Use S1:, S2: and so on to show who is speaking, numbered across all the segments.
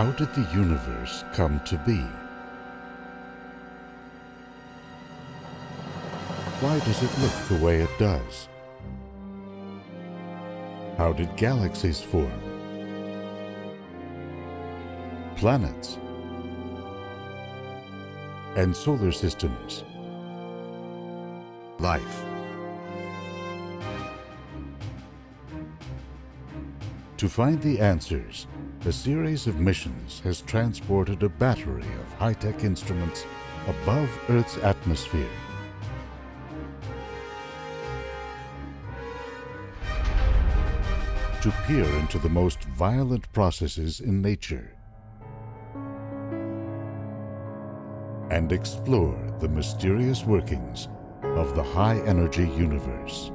S1: How did the universe come to be? Why does it look the way it does? How did galaxies form? Planets and solar systems. Life. To find the answers, a series of missions has transported a battery of high-tech instruments above Earth's atmosphere. To peer into the most violent processes in nature and explore the mysterious workings of the high-energy universe.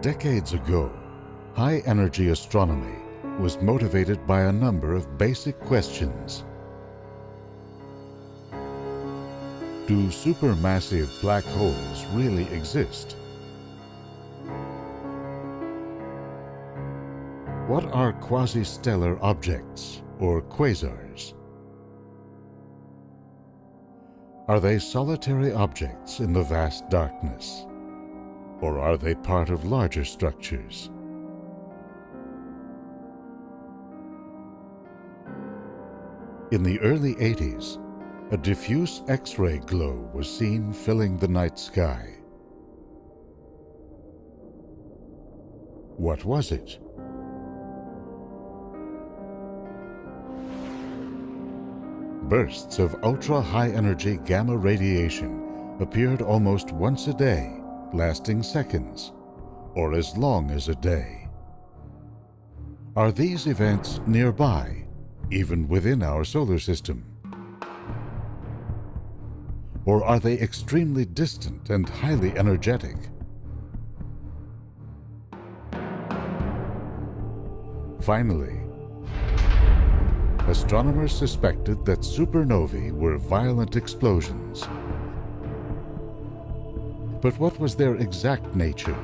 S1: Decades ago, high-energy astronomy was motivated by a number of basic questions. Do supermassive black holes really exist? What are quasi-stellar objects, or quasars? Are they solitary objects in the vast darkness? Or are they part of larger structures? In the early 80s, a diffuse X-ray glow was seen filling the night sky. What was it? Bursts of ultra-high-energy gamma radiation appeared almost once a day, lasting seconds, or as long as a day. Are these events nearby, even within our solar system? Or are they extremely distant and highly energetic? Finally, astronomers suspected that supernovae were violent explosions. But what was their exact nature?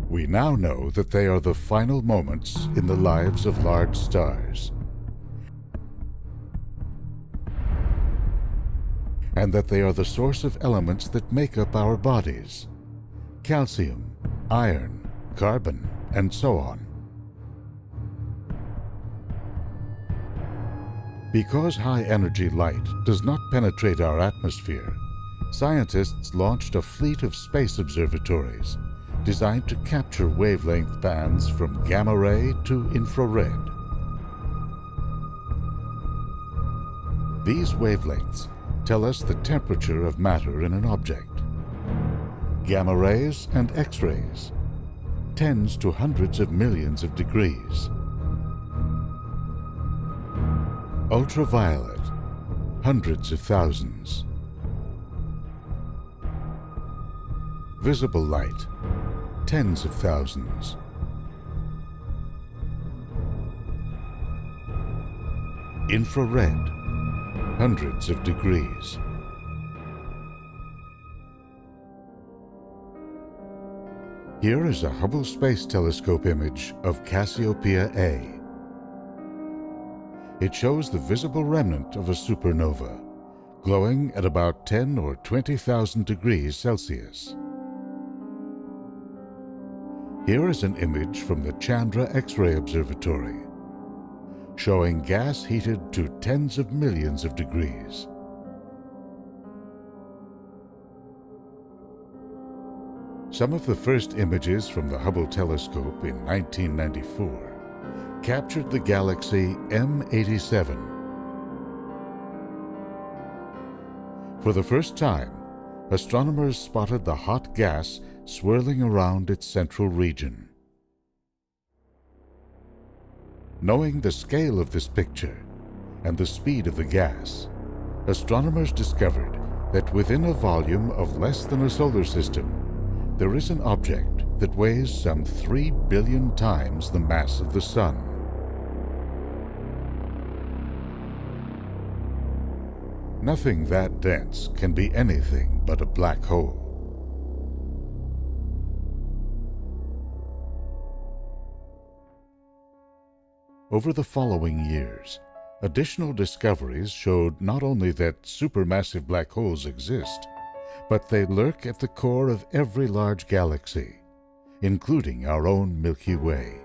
S1: We now know that they are the final moments in the lives of large stars, and that they are the source of elements that make up our bodies: calcium, iron, carbon, and so on. Because high-energy light does not penetrate our atmosphere, scientists launched a fleet of space observatories designed to capture wavelength bands from gamma ray to infrared. These wavelengths tell us the temperature of matter in an object. Gamma rays and X-rays, tens to hundreds of millions of degrees. Ultraviolet, hundreds of thousands. Visible light, tens of thousands. Infrared, hundreds of degrees. Here is a Hubble Space Telescope image of Cassiopeia A. It shows the visible remnant of a supernova, glowing at about 10 or 20,000 degrees Celsius. Here is an image from the Chandra X-ray Observatory, showing gas heated to tens of millions of degrees. Some of the first images from the Hubble telescope in 1994 captured the galaxy M87. For the first time, astronomers spotted the hot gas swirling around its central region. Knowing the scale of this picture and the speed of the gas, astronomers discovered that within a volume of less than a solar system, there is an object that weighs some 3 billion times the mass of the Sun. Nothing that dense can be anything but a black hole. Over the following years, additional discoveries showed not only that supermassive black holes exist, but they lurk at the core of every large galaxy, including our own Milky Way.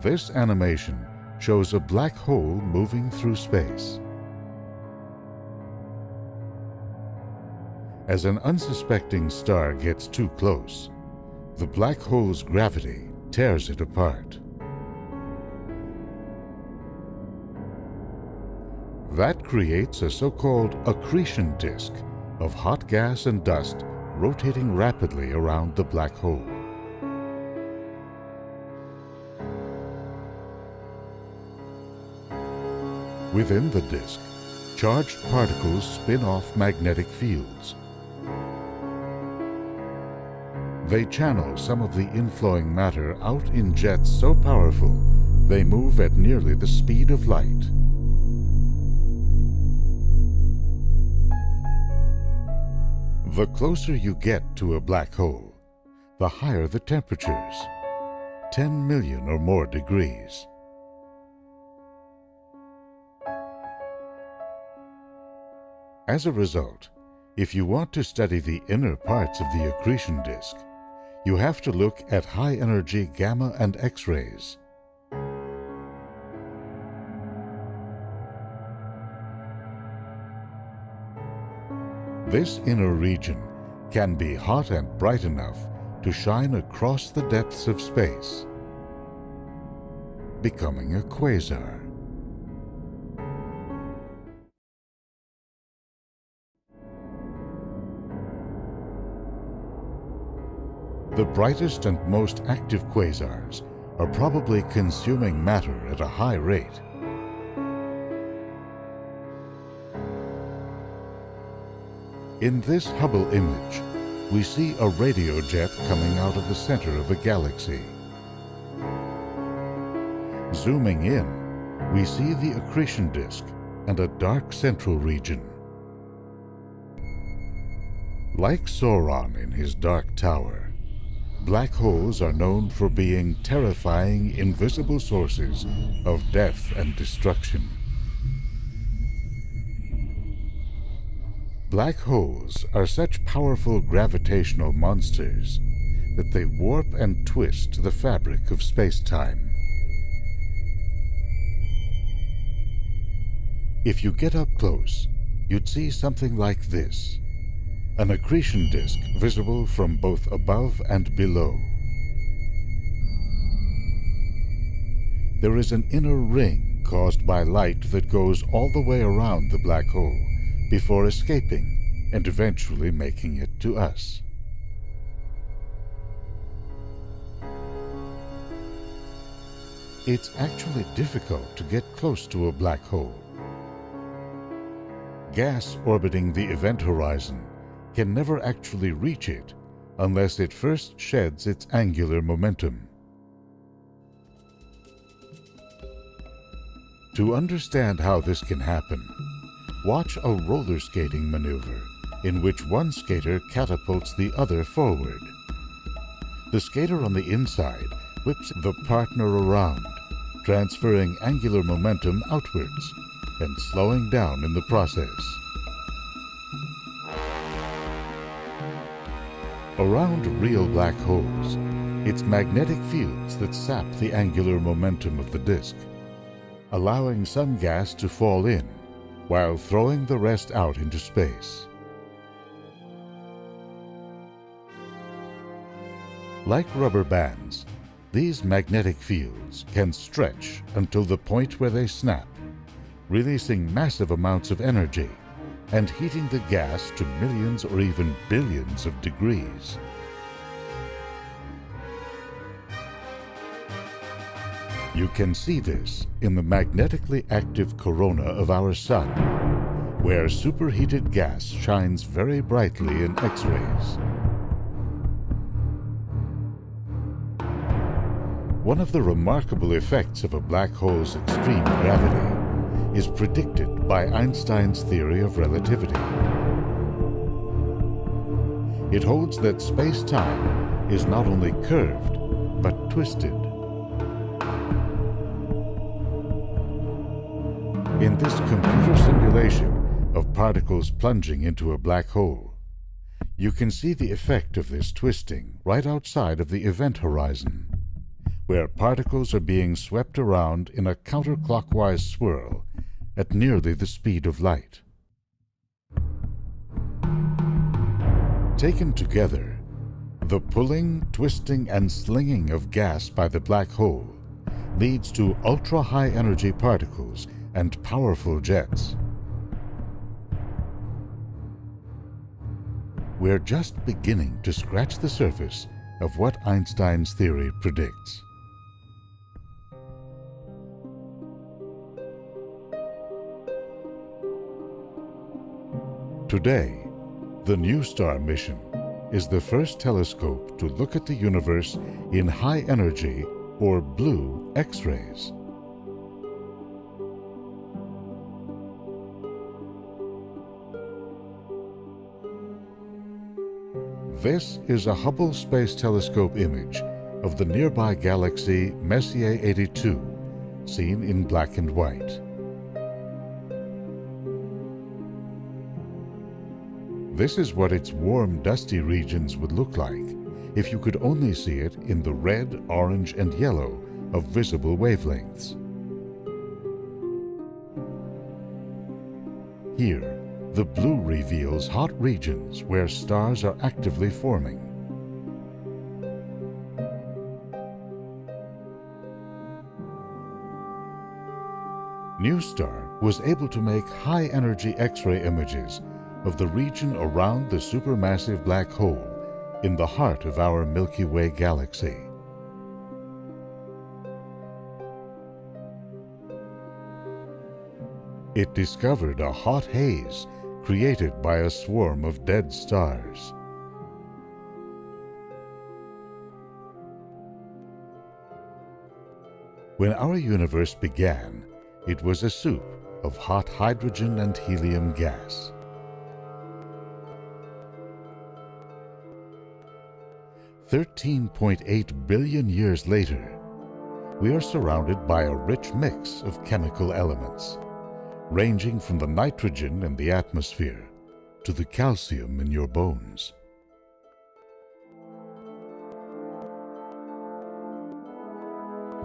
S1: This animation shows a black hole moving through space. As an unsuspecting star gets too close, the black hole's gravity tears it apart. That creates a so-called accretion disk of hot gas and dust rotating rapidly around the black hole. Within the disk, charged particles spin off magnetic fields. They channel some of the inflowing matter out in jets so powerful they move at nearly the speed of light. The closer you get to a black hole, the higher the temperatures, 10 million or more degrees. As a result, if you want to study the inner parts of the accretion disk, you have to look at high-energy gamma and X-rays. This inner region can be hot and bright enough to shine across the depths of space, becoming a quasar. The brightest and most active quasars are probably consuming matter at a high rate. In this Hubble image, we see a radio jet coming out of the center of a galaxy. Zooming in, we see the accretion disk and a dark central region. Like Sauron in his Dark Tower, black holes are known for being terrifying, invisible sources of death and destruction. Black holes are such powerful gravitational monsters that they warp and twist the fabric of space-time. If you get up close, you'd see something like this. An accretion disk visible from both above and below. There is an inner ring caused by light that goes all the way around the black hole before escaping and eventually making it to us. It's actually difficult to get close to a black hole. Gas orbiting the event horizon can never actually reach it unless it first sheds its angular momentum. To understand how this can happen, watch a roller skating maneuver in which one skater catapults the other forward. The skater on the inside whips the partner around, transferring angular momentum outwards and slowing down in the process. Around real black holes, it's magnetic fields that sap the angular momentum of the disk, allowing some gas to fall in while throwing the rest out into space. Like rubber bands, these magnetic fields can stretch until the point where they snap, releasing massive amounts of energy and heating the gas to millions or even billions of degrees. You can see this in the magnetically active corona of our Sun, where superheated gas shines very brightly in X-rays. One of the remarkable effects of a black hole's extreme gravity is predicted by Einstein's theory of relativity. It holds that space-time is not only curved, but twisted. In this computer simulation of particles plunging into a black hole, you can see the effect of this twisting right outside of the event horizon, where particles are being swept around in a counterclockwise swirl at nearly the speed of light. Taken together, the pulling, twisting, and slinging of gas by the black hole leads to ultra-high energy particles and powerful jets. We're just beginning to scratch the surface of what Einstein's theory predicts. Today, the NuSTAR mission is the first telescope to look at the universe in high-energy or blue X-rays. This is a Hubble Space Telescope image of the nearby galaxy Messier 82, seen in black and white. This is what its warm, dusty regions would look like if you could only see it in the red, orange, and yellow of visible wavelengths. Here, the blue reveals hot regions where stars are actively forming. NuSTAR was able to make high-energy X-ray images of the region around the supermassive black hole in the heart of our Milky Way galaxy. It discovered a hot haze created by a swarm of dead stars. When our universe began, it was a soup of hot hydrogen and helium gas. 13.8 billion years later, we are surrounded by a rich mix of chemical elements, ranging from the nitrogen in the atmosphere to the calcium in your bones.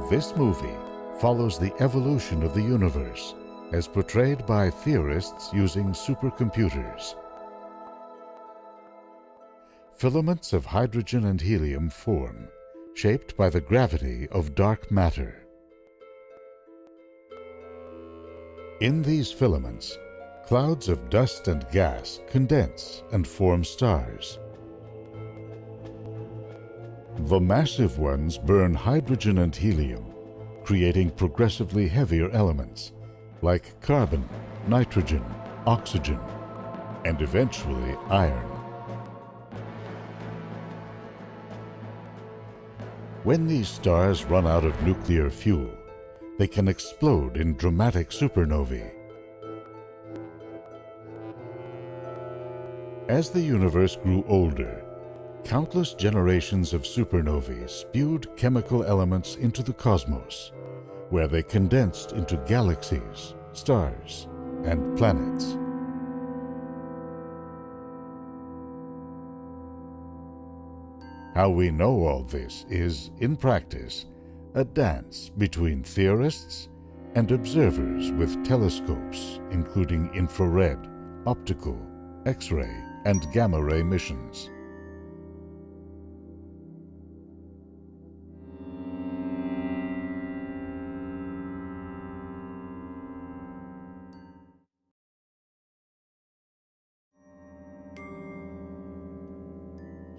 S1: This movie follows the evolution of the universe as portrayed by theorists using supercomputers. Filaments of hydrogen and helium form, shaped by the gravity of dark matter. In these filaments, clouds of dust and gas condense and form stars. The massive ones burn hydrogen and helium, creating progressively heavier elements like carbon, nitrogen, oxygen, and eventually iron. When these stars run out of nuclear fuel, they can explode in dramatic supernovae. As the universe grew older, countless generations of supernovae spewed chemical elements into the cosmos, where they condensed into galaxies, stars, and planets. How we know all this is, in practice, a dance between theorists and observers with telescopes, including infrared, optical, X-ray, and gamma-ray missions.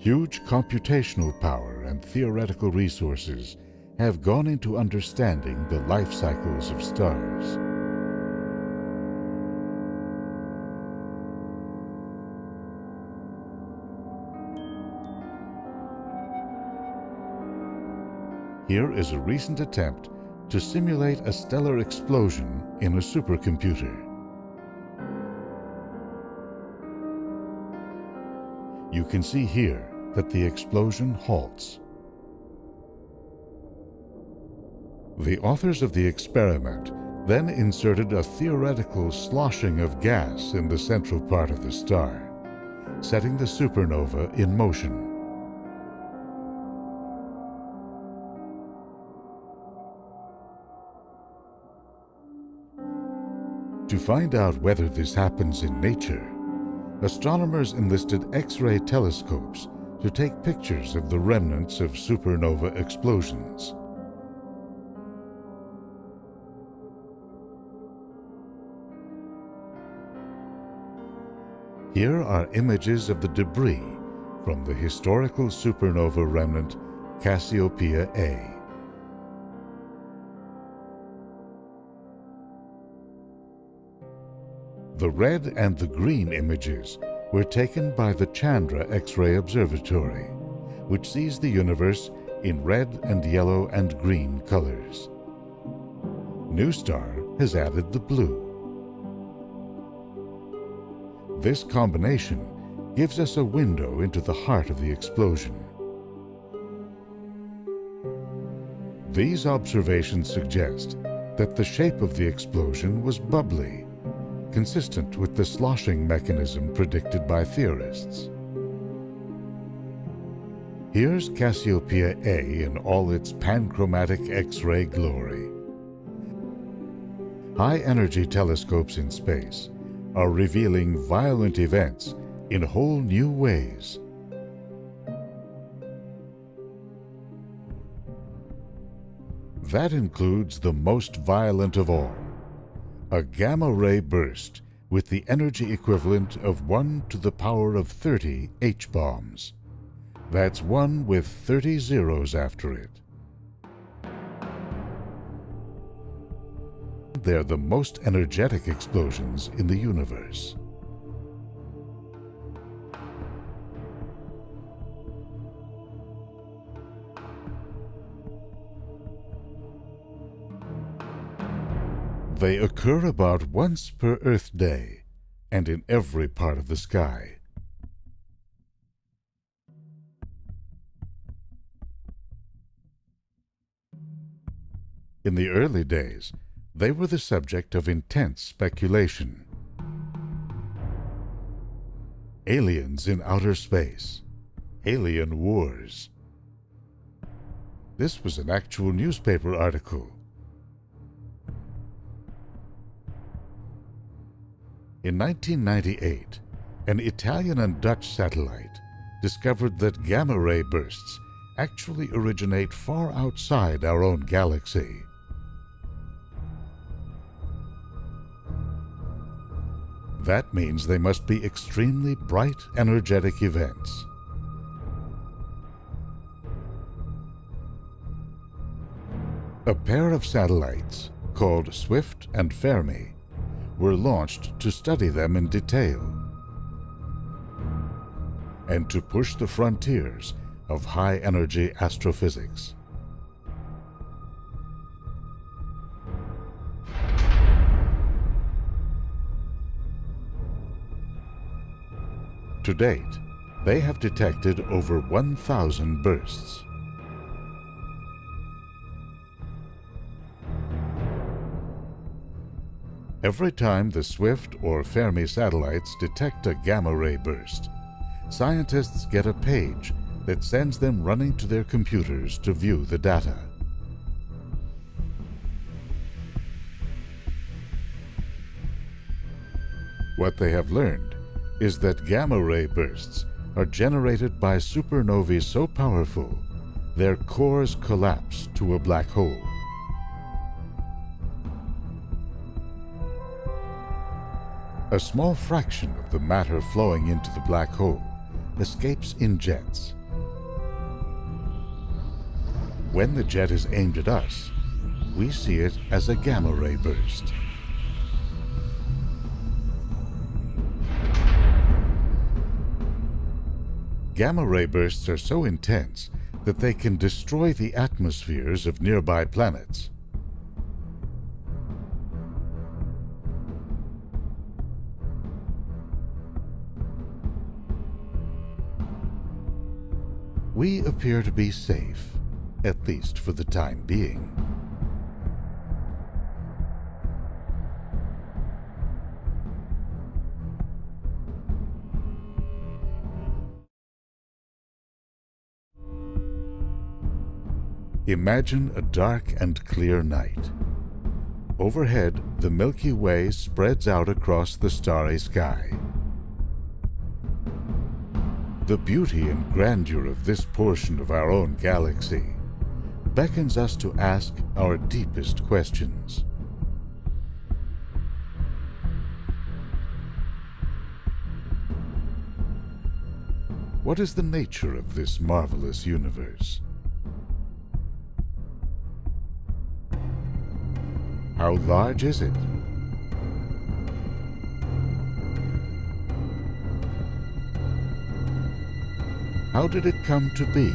S1: Huge computational power and theoretical resources have gone into understanding the life cycles of stars. Here is a recent attempt to simulate a stellar explosion in a supercomputer. You can see here that the explosion halts. The authors of the experiment then inserted a theoretical sloshing of gas in the central part of the star, setting the supernova in motion. To find out whether this happens in nature, astronomers enlisted X-ray telescopes to take pictures of the remnants of supernova explosions. Here are images of the debris from the historical supernova remnant Cassiopeia A. The red and the green images were taken by the Chandra X-ray Observatory, which sees the universe in red and yellow and green colors. NuSTAR has added the blue. This combination gives us a window into the heart of the explosion. These observations suggest that the shape of the explosion was bubbly, consistent with the sloshing mechanism predicted by theorists. Here's Cassiopeia A in all its panchromatic X-ray glory. High-energy telescopes in space are revealing violent events in whole new ways. That includes the most violent of all, a gamma-ray burst with the energy equivalent of 1 to the power of 30 H-bombs. That's 1 with 30 zeros after it. They're the most energetic explosions in the universe. They occur about once per Earth day and in every part of the sky. In the early days, they were the subject of intense speculation. Aliens in outer space, alien wars. This was an actual newspaper article. In 1998, an Italian and Dutch satellite discovered that gamma-ray bursts actually originate far outside our own galaxy. That means they must be extremely bright, energetic events. A pair of satellites, called Swift and Fermi, were launched to study them in detail and to push the frontiers of high-energy astrophysics. To date, they have detected over 1,000 bursts. Every time the Swift or Fermi satellites detect a gamma-ray burst, scientists get a page that sends them running to their computers to view the data. What they have learned is that gamma-ray bursts are generated by supernovae so powerful, their cores collapse to a black hole. A small fraction of the matter flowing into the black hole escapes in jets. When the jet is aimed at us, we see it as a gamma-ray burst. Gamma-ray bursts are so intense that they can destroy the atmospheres of nearby planets. we appear to be safe, at least for the time being. Imagine a dark and clear night. Overhead, the Milky Way spreads out across the starry sky. The beauty and grandeur of this portion of our own galaxy beckons us to ask our deepest questions. What is the nature of this marvelous universe? How large is it? How did it come to be?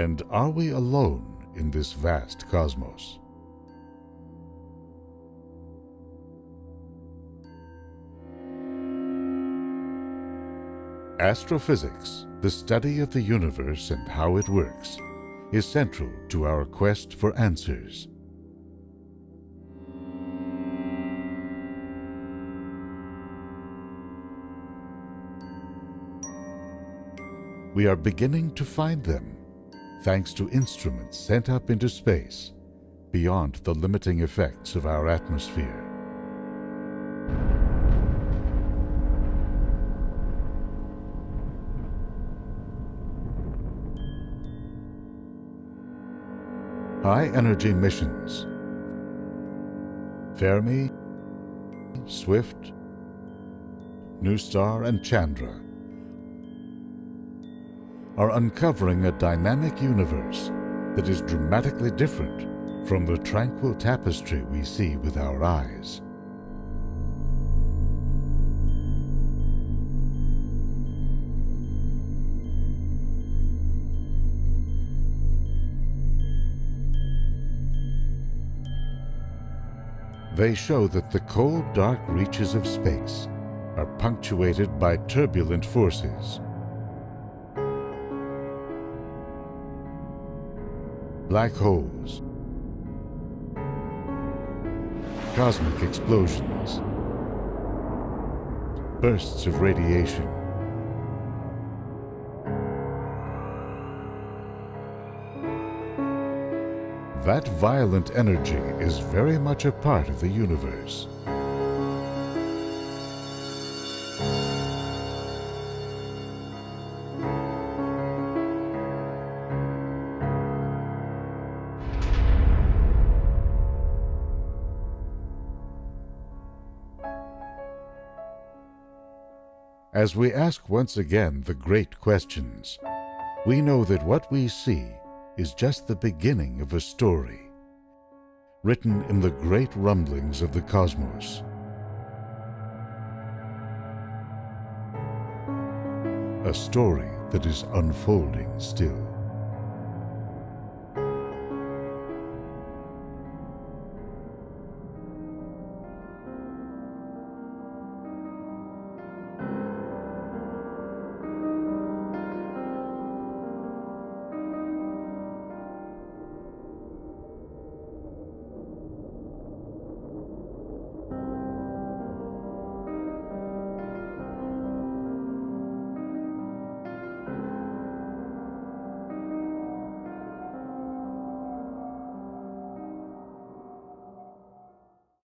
S1: And are we alone in this vast cosmos? Astrophysics, the study of the universe and how it works, is central to our quest for answers. We are beginning to find them, thanks to instruments sent up into space, beyond the limiting effects of our atmosphere. High-energy missions, Fermi, Swift, NuSTAR, and Chandra, are uncovering a dynamic universe that is dramatically different from the tranquil tapestry we see with our eyes. They show that the cold, dark reaches of space are punctuated by turbulent forces. Black holes, cosmic explosions, bursts of radiation. That violent energy is very much a part of the universe. As we ask once again the great questions, we know that what we see is just the beginning of a story, written in the great rumblings of the cosmos. A story that is unfolding still.